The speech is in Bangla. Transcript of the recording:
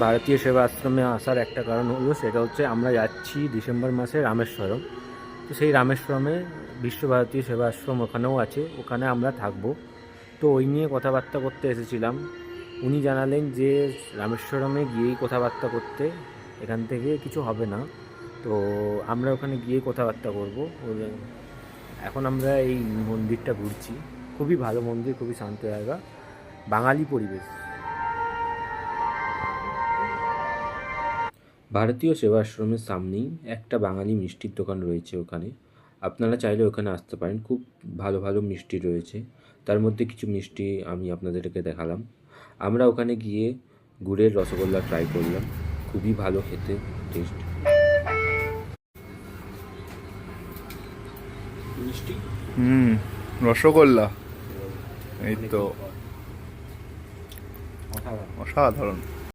ভারতীয় সেবা আশ্রমে আসার একটা কারণ হলো, সেটা হচ্ছে আমরা যাচ্ছি ডিসেম্বর মাসে রামেশ্বরম। তো সেই রামেশ্বরমে বিশ্বভারতীয় সেবা আশ্রম ওখানেও আছে, ওখানে আমরা থাকবো। তো ওই নিয়ে কথাবার্তা করতে এসেছিলাম। উনি জানালেন যে রামেশ্বরমে গিয়েই কথাবার্তা করতে, এখান থেকে কিছু হবে না। তো আমরা ওখানে গিয়ে কথাবার্তা করবো। এখন আমরা এই মন্দিরটা ঘুরছি। খুবই ভালো মন্দির, খুবই শান্ত জায়গা, বাঙালি পরিবেশ। ভারতীয় সেবাশ্রমের সামনেই একটা বাঙালি মিষ্টির দোকান রয়েছে ওখানে। আপনারা চাইলে ওখানে আসতে পারেন। খুব ভালো ভালো মিষ্টি রয়েছে, তার মধ্যে কিছু মিষ্টি আমি আপনাদেরকে দেখালাম। আমরা ওখানে গিয়ে গুড়ের রসগোল্লা ট্রাই করলাম, খুবই ভালো খেতে, টেস্ট। মিষ্টি হুম, রসগোল্লা এই তো অসাধারণ। অসাধারণ।